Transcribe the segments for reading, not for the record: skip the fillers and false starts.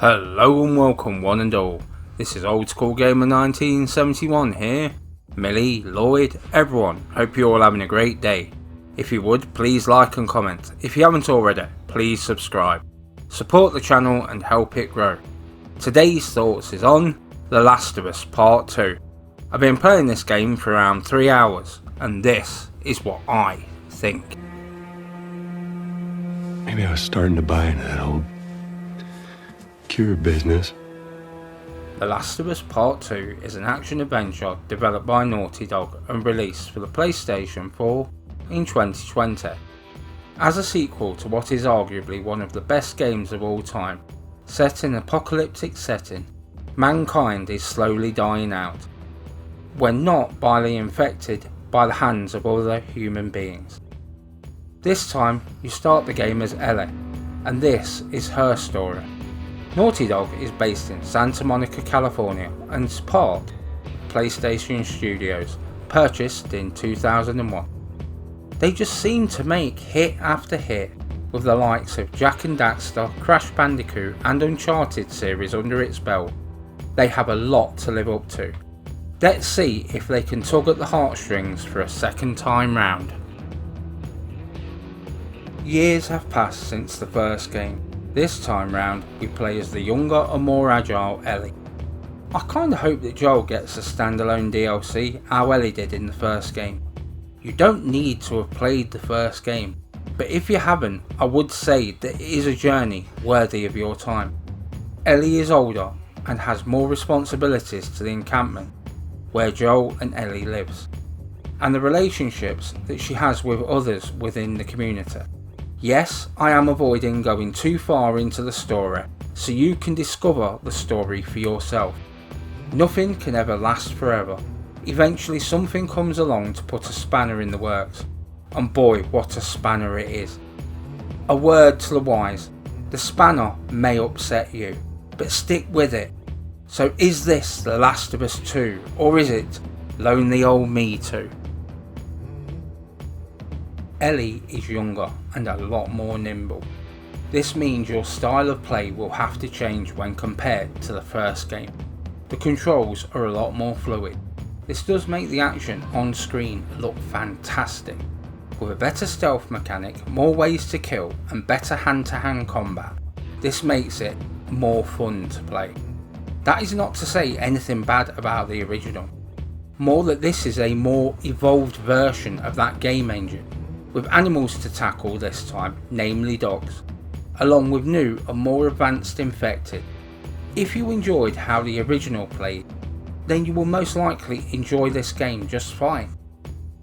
Hello and welcome one and all. This is Old School Gamer 1971 here. Millie, Lloyd, everyone, hope you're all having a great day. If you would, please like and comment. If you haven't already, please subscribe. Support the channel and help it grow. Today's thoughts is on The Last of Us Part 2. I've been playing this game for around 3 hours, and this is what I think. Maybe I was starting to buy into that old cure business. The Last of Us Part 2 is an action-adventure developed by Naughty Dog and released for the PlayStation 4 in 2020. As a sequel to what is arguably one of the best games of all time, set in an apocalyptic setting, mankind is slowly dying out, when not vilely infected by the hands of other human beings. This time you start the game as Ellie, and this is her story. Naughty Dog is based in Santa Monica, California, and is part of PlayStation Studios, purchased in 2001. They just seem to make hit after hit, with the likes of Jak and Daxter, Crash Bandicoot and Uncharted series under its belt. They have a lot to live up to. Let's see if they can tug at the heartstrings for a second time round. Years have passed since the first game. This time round, we play as the younger and more agile Ellie. I kinda hope that Joel gets a standalone DLC, how Ellie did in the first game. You don't need to have played the first game, but if you haven't, I would say that it is a journey worthy of your time. Ellie is older and has more responsibilities to the encampment, where Joel and Ellie lives, and the relationships that she has with others within the community. Yes, I am avoiding going too far into the story, so you can discover the story for yourself. Nothing can ever last forever. Eventually something comes along to put a spanner in the works, and boy, what a spanner it is. A word to the wise, the spanner may upset you, but stick with it. So is this The Last of Us 2, or is it Lonely Old Me 2? Ellie is younger and a lot more nimble. This means your style of play will have to change when compared to the first game. The controls are a lot more fluid. This does make the action on screen look fantastic. With a better stealth mechanic, more ways to kill and better hand-to-hand combat, this makes it more fun to play. That is not to say anything bad about the original. More that this is a more evolved version of that game engine, with animals to tackle this time, namely dogs, along with new and more advanced infected. If you enjoyed how the original played, then you will most likely enjoy this game just fine.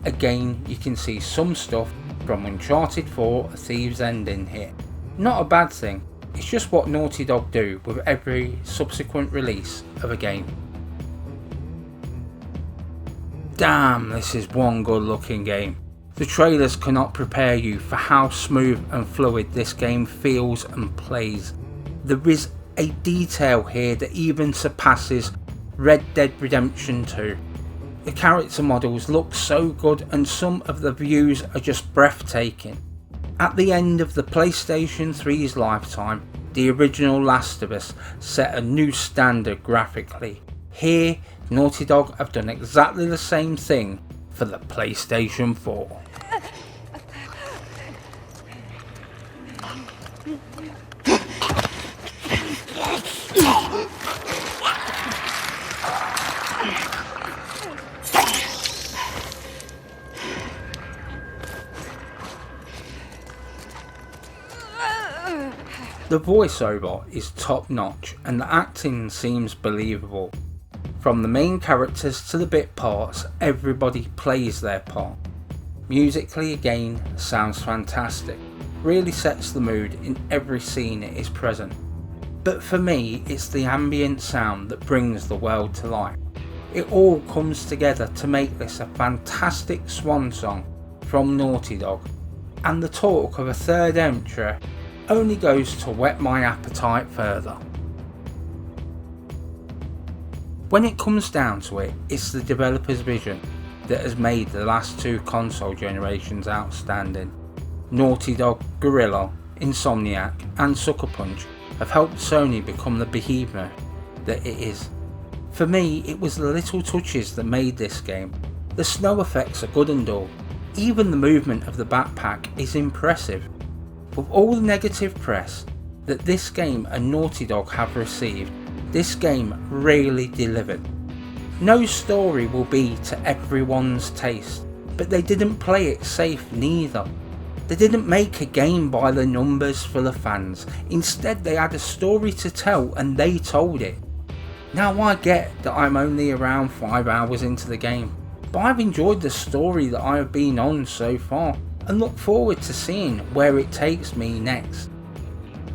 Again, you can see some stuff from Uncharted 4 A Thief's End in here. Not a bad thing, it's just what Naughty Dog do with every subsequent release of a game. Damn, this is one good looking game. The trailers cannot prepare you for how smooth and fluid this game feels and plays. There is a detail here that even surpasses Red Dead Redemption 2. The character models look so good and some of the views are just breathtaking. At the end of the PlayStation 3's lifetime, the original Last of Us set a new standard graphically. Here, Naughty Dog have done exactly the same thing for the PlayStation 4. The voiceover is top notch and the acting seems believable. From the main characters to the bit parts, everybody plays their part. Musically again, sounds fantastic, really sets the mood in every scene it is present. But for me, it's the ambient sound that brings the world to life. It all comes together to make this a fantastic swan song from Naughty Dog, and the talk of a third entry only goes to whet my appetite further. When it comes down to it, it's the developer's vision that has made the last two console generations outstanding. Naughty Dog, Guerrilla, Insomniac and Sucker Punch have helped Sony become the behemoth that it is. For me, it was the little touches that made this game. The snow effects are good and all. Even the movement of the backpack is impressive. With all the negative press that this game and Naughty Dog have received, this game really delivered. No story will be to everyone's taste, but they didn't play it safe neither. They didn't make a game by the numbers for the fans. Instead, they had a story to tell and they told it. Now I get that I'm only around 5 hours into the game, but I've enjoyed the story that I have been on so far and look forward to seeing where it takes me next.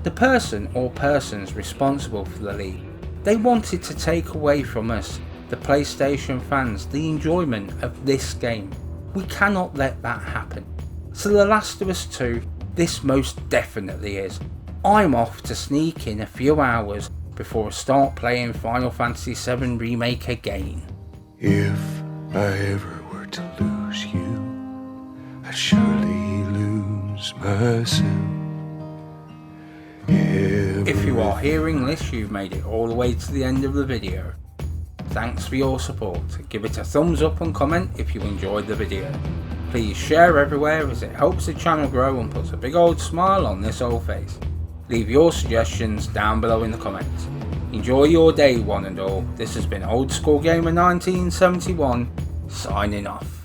The person or persons responsible for the leak, they wanted to take away from us, the PlayStation fans, the enjoyment of this game. We cannot let that happen. So The Last of Us 2, this most definitely is. I'm off to sneak in a few hours before I start playing Final Fantasy VII Remake again. If I ever were to lose you, I'd surely lose myself. If you are hearing this, you've made it all the way to the end of the video. Thanks for your support. Give it a thumbs up and comment if you enjoyed the video. Please share everywhere as it helps the channel grow and puts a big old smile on this old face. Leave your suggestions down below in the comments. Enjoy your day one and all. This has been Old School Gamer 1971 signing off.